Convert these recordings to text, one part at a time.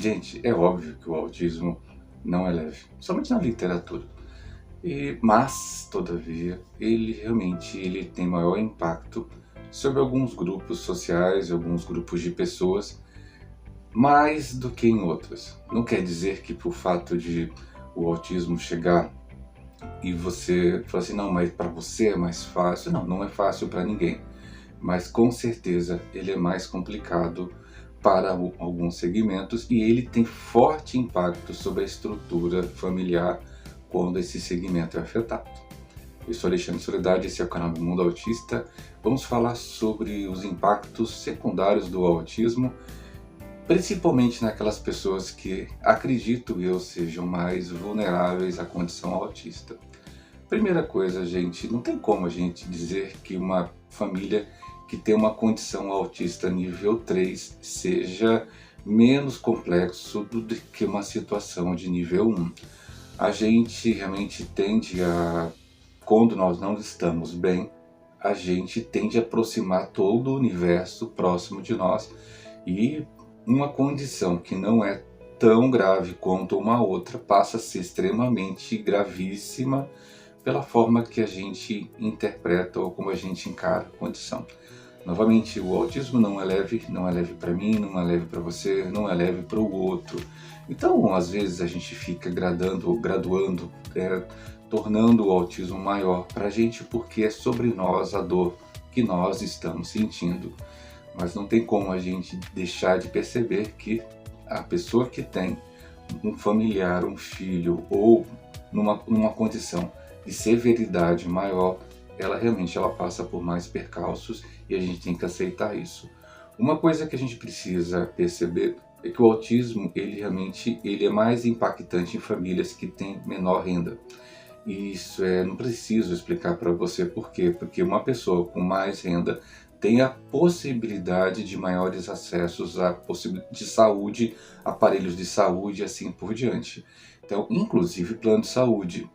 Gente, é óbvio que o autismo não é leve, somente na literatura. Mas, todavia, ele tem maior impacto sobre alguns grupos sociais, alguns grupos de pessoas, mais do que em outras. Não quer dizer que por fato de o autismo chegar e você falar assim, não, mas para você é mais fácil. Não, não é fácil para ninguém. Mas com certeza ele é mais complicado para alguns segmentos e ele tem forte impacto sobre a estrutura familiar quando esse segmento é afetado. Eu sou Alexandre Soledade, esse é o canal do Mundo Autista. Vamos falar sobre os impactos secundários do autismo, principalmente naquelas pessoas que acredito eu sejam mais vulneráveis à condição autista. Primeira coisa, gente, não tem como a gente dizer que uma família que tem uma condição autista nível 3 seja menos complexo do que uma situação de nível 1. A gente realmente tende a, quando nós não estamos bem, a gente tende a aproximar todo o universo próximo de nós, e uma condição que não é tão grave quanto uma outra passa a ser extremamente gravíssima pela forma que a gente interpreta ou como a gente encara a condição. Novamente, o autismo não é leve para mim, não é leve para você, não é leve para o outro. Então, às vezes a gente fica graduando, tornando o autismo maior para a gente porque é sobre nós a dor que nós estamos sentindo. Mas não tem como a gente deixar de perceber que a pessoa que tem um familiar, um filho ou numa condição de severidade maior, ela passa por mais percalços e a gente tem que aceitar isso. Uma coisa que a gente precisa perceber é que o autismo ele é mais impactante em famílias que têm menor renda. E isso não preciso explicar para você por quê, porque uma pessoa com mais renda tem a possibilidade de maiores acessos de saúde, aparelhos de saúde e assim por diante. Então, inclusive plano de saúde.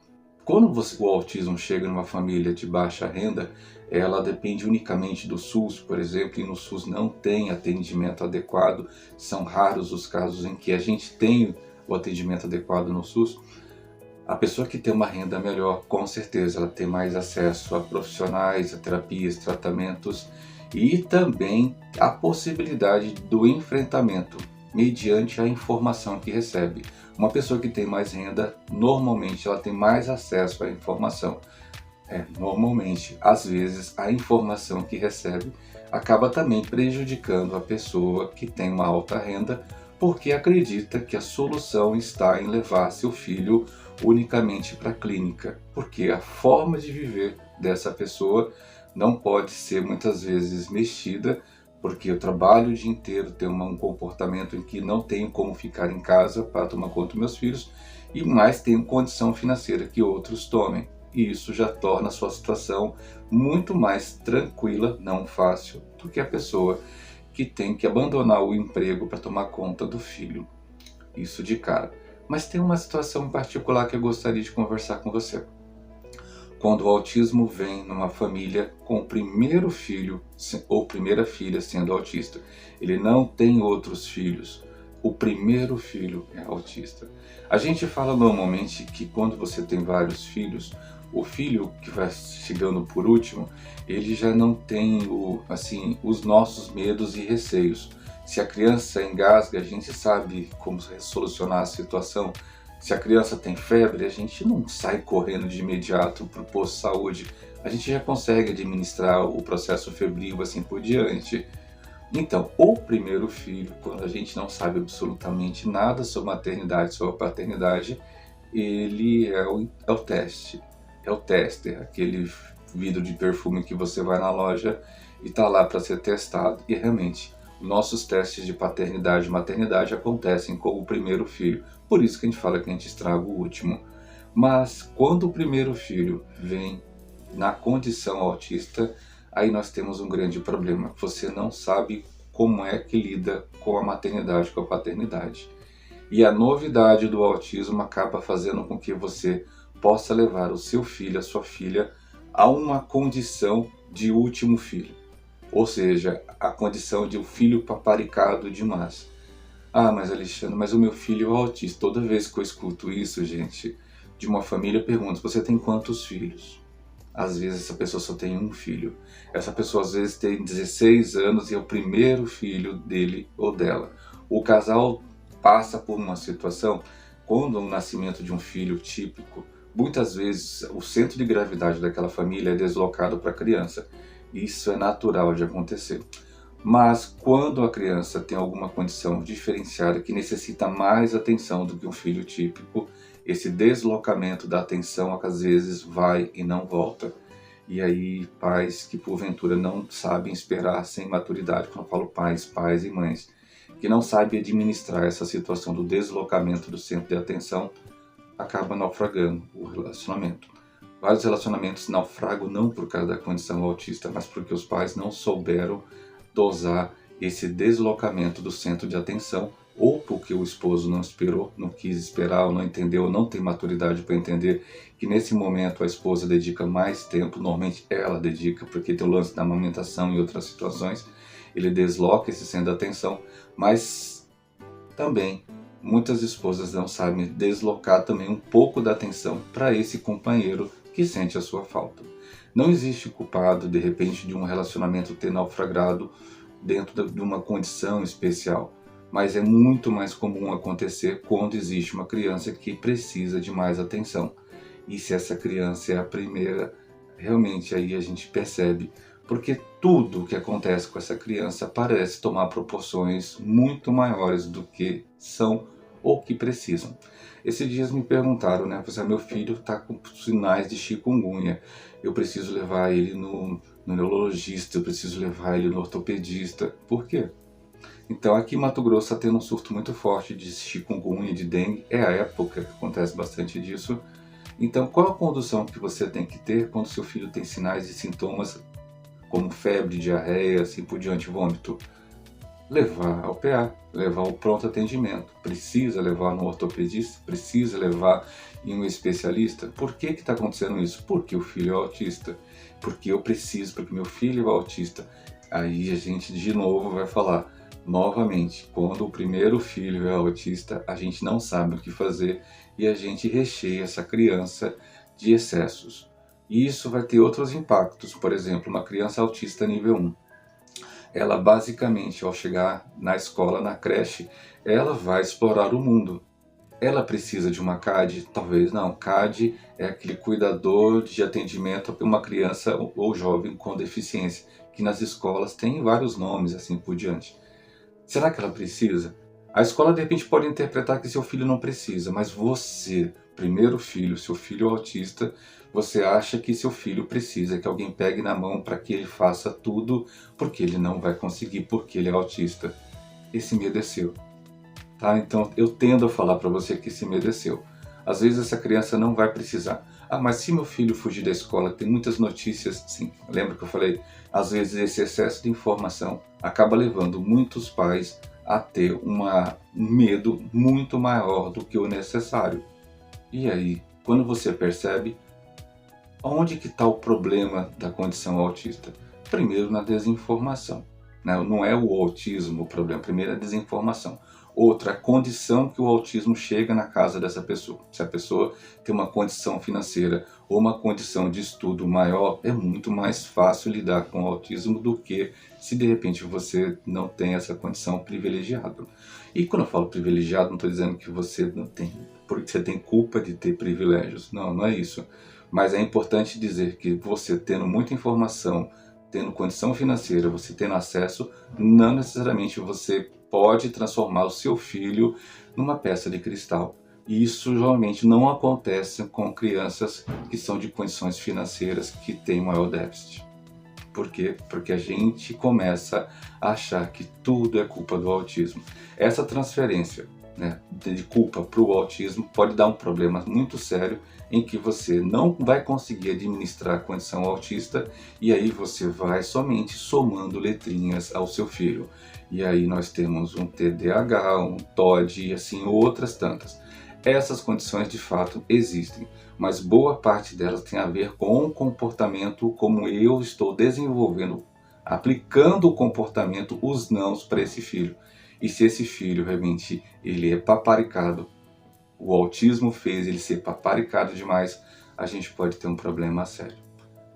Quando o autismo chega numa família de baixa renda, ela depende unicamente do SUS, por exemplo, e no SUS não tem atendimento adequado. São raros os casos em que a gente tem o atendimento adequado no SUS. A pessoa que tem uma renda melhor, com certeza, ela tem mais acesso a profissionais, a terapias, tratamentos e também a possibilidade do enfrentamento mediante a informação que recebe. Uma pessoa que tem mais renda, normalmente ela tem mais acesso à informação. Normalmente, às vezes, a informação que recebe acaba também prejudicando a pessoa que tem uma alta renda, porque acredita que a solução está em levar seu filho unicamente para a clínica, porque a forma de viver dessa pessoa não pode ser muitas vezes mexida, porque eu trabalho o dia inteiro, tenho um comportamento em que não tenho como ficar em casa para tomar conta dos meus filhos, e mais tenho condição financeira que outros tomem. E isso já torna a sua situação muito mais tranquila, não fácil, do que a pessoa que tem que abandonar o emprego para tomar conta do filho. Isso de cara. Mas tem uma situação em particular que eu gostaria de conversar com você. Quando o autismo vem numa família com o primeiro filho ou primeira filha sendo autista, ele não tem outros filhos, o primeiro filho é autista. A gente fala normalmente que quando você tem vários filhos, o filho que vai chegando por último, ele já não tem os nossos medos e receios. Se a criança engasga, a gente sabe como solucionar a situação. Se a criança tem febre, a gente não sai correndo de imediato para o posto de saúde. A gente já consegue administrar o processo febril assim por diante. Então, o primeiro filho, quando a gente não sabe absolutamente nada sobre maternidade, sobre paternidade, ele é o teste. É o tester, aquele vidro de perfume que você vai na loja e está lá para ser testado. E realmente, nossos testes de paternidade e maternidade acontecem com o primeiro filho. Por isso que a gente fala que a gente estraga o último. Mas quando o primeiro filho vem na condição autista, aí nós temos um grande problema. Você não sabe como é que lida com a maternidade, com a paternidade. E a novidade do autismo acaba fazendo com que você possa levar o seu filho, a sua filha, a uma condição de último filho. Ou seja, a condição de um filho paparicado demais. Ah, mas Alexandre, mas o meu filho é autista. Toda vez que eu escuto isso, gente, de uma família, eu pergunto, você tem quantos filhos? Às vezes essa pessoa só tem um filho. Essa pessoa às vezes tem 16 anos e é o primeiro filho dele ou dela. O casal passa por uma situação, quando o nascimento de um filho típico, muitas vezes o centro de gravidade daquela família é deslocado para a criança. Isso é natural de acontecer. Mas quando a criança tem alguma condição diferenciada que necessita mais atenção do que um filho típico, esse deslocamento da atenção às vezes vai e não volta. E aí pais que porventura não sabem esperar sem maturidade, quando eu falo pais e mães, que não sabem administrar essa situação do deslocamento do centro de atenção, acaba naufragando o relacionamento. Vários relacionamentos naufragam não por causa da condição autista, mas porque os pais não souberam dosar esse deslocamento do centro de atenção, ou porque o esposo não esperou, não quis esperar, ou não entendeu, ou não tem maturidade para entender que nesse momento a esposa dedica mais tempo, normalmente ela dedica, porque tem o lance da amamentação e outras situações, ele desloca esse centro de atenção, mas também muitas esposas não sabem deslocar também um pouco da atenção para esse companheiro que sente a sua falta. Não existe culpado, de repente, de um relacionamento ter naufragado dentro de uma condição especial, mas é muito mais comum acontecer quando existe uma criança que precisa de mais atenção. E se essa criança é a primeira, realmente aí a gente percebe, porque tudo o que acontece com essa criança parece tomar proporções muito maiores do que são ou que precisam. Esses dias me perguntaram, né, meu filho está com sinais de chikungunya, eu preciso levar ele no neurologista, eu preciso levar ele no ortopedista. Por quê? Então aqui em Mato Grosso está tendo um surto muito forte de chikungunya, de dengue, é a época que acontece bastante disso. Então qual a condução que você tem que ter quando seu filho tem sinais e sintomas como febre, diarreia, assim por diante, vômito? Levar ao PA, levar ao pronto atendimento. Precisa levar no ortopedista, precisa levar em um especialista. Por que está acontecendo isso? Porque o filho é autista. Porque eu preciso, porque meu filho é autista. Aí a gente de novo vai falar, novamente, quando o primeiro filho é autista, a gente não sabe o que fazer e a gente recheia essa criança de excessos. E isso vai ter outros impactos. Por exemplo, uma criança autista nível 1. Ela basicamente, ao chegar na escola, na creche, ela vai explorar o mundo. Ela precisa de uma CAD? Talvez não. CAD é aquele cuidador de atendimento para uma criança ou jovem com deficiência, que nas escolas tem vários nomes, assim por diante. Será que ela precisa? A escola de repente pode interpretar que seu filho não precisa, mas você, primeiro filho, seu filho autista, você acha que seu filho precisa, que alguém pegue na mão para que ele faça tudo, porque ele não vai conseguir, porque ele é autista. Esse medo é seu. Tá? Então eu tendo a falar para você que esse medo é seu. Às vezes essa criança não vai precisar. Ah, mas se meu filho fugir da escola, tem muitas notícias, sim, lembra que eu falei? Às vezes esse excesso de informação acaba levando muitos pais a ter um medo muito maior do que o necessário. E aí, quando você percebe, onde que está o problema da condição autista? Primeiro, na desinformação. Né? Não é o autismo o problema, primeiro é a desinformação. Outra, a condição que o autismo chega na casa dessa pessoa. Se a pessoa tem uma condição financeira ou uma condição de estudo maior, é muito mais fácil lidar com o autismo do que se de repente você não tem essa condição privilegiada. E quando eu falo privilegiado, não estou dizendo que você não tem, porque você tem culpa de ter privilégios. Não, não é isso. Mas é importante dizer que você tendo muita informação, tendo condição financeira, você tendo acesso, não necessariamente você pode transformar o seu filho numa peça de cristal. E isso geralmente não acontece com crianças que são de condições financeiras que têm maior déficit. Por quê? Porque a gente começa a achar que tudo é culpa do autismo. Essa transferência, né, de culpa para o autismo pode dar um problema muito sério em que você não vai conseguir administrar a condição autista e aí você vai somente somando letrinhas ao seu filho. E aí nós temos um TDAH, um TOD e assim outras tantas. Essas condições de fato existem, mas boa parte delas tem a ver com o comportamento, como eu estou desenvolvendo, aplicando o comportamento, os nãos para esse filho. E se esse filho realmente ele é paparicado, o autismo fez ele ser paparicado demais, a gente pode ter um problema sério.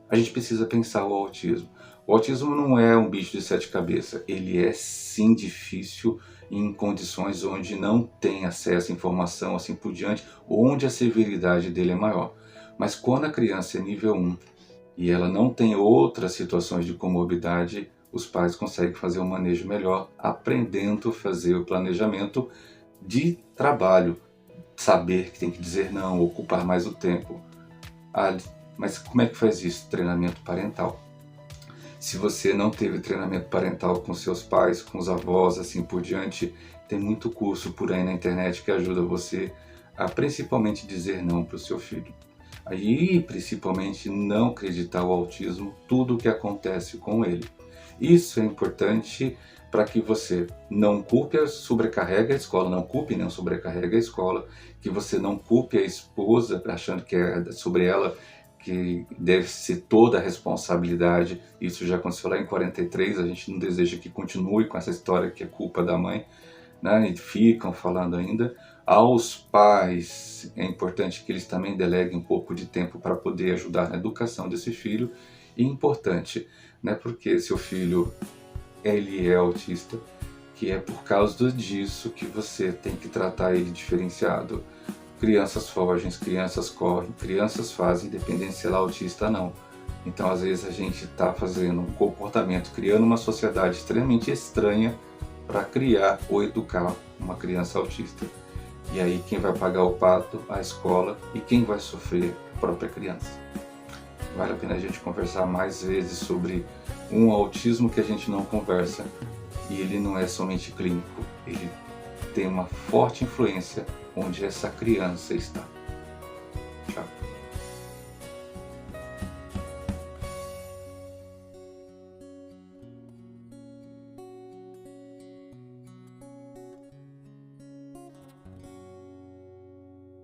A gente precisa pensar o autismo. O autismo não é um bicho de sete cabeças, ele é sim difícil em condições onde não tem acesso à informação, assim por diante, onde a severidade dele é maior. Mas quando a criança é nível 1 e ela não tem outras situações de comorbidade, os pais conseguem fazer um manejo melhor, aprendendo a fazer o planejamento de trabalho, saber que tem que dizer não, ocupar mais o tempo. Mas como é que faz isso? Treinamento parental. Se você não teve treinamento parental com seus pais, com os avós, assim por diante, tem muito curso por aí na internet que ajuda você a principalmente dizer não para o seu filho. Aí, principalmente, não acreditar o autismo, tudo o que acontece com ele. Isso é importante para que você não culpe, sobrecarregue a escola, não culpe, não sobrecarregue a escola, que você não culpe a esposa, achando que é sobre ela que deve ser toda a responsabilidade. Isso já aconteceu lá em 43, a gente não deseja que continue com essa história que é culpa da mãe, né? E ficam falando ainda. Aos pais, é importante que eles também deleguem um pouco de tempo para poder ajudar na educação desse filho. E importante, né? Porque seu filho ele é autista, que é por causa disso que você tem que tratar ele diferenciado. Crianças fogem, crianças correm, crianças fazem, independente se ela é autista ou não. Então, às vezes, a gente está fazendo um comportamento, criando uma sociedade extremamente estranha para criar ou educar uma criança autista. E aí, quem vai pagar o pato? A escola. E quem vai sofrer? A própria criança. Vale a pena a gente conversar mais vezes sobre um autismo que a gente não conversa. E ele não é somente clínico, ele tem uma forte influência onde essa criança está. Tchau.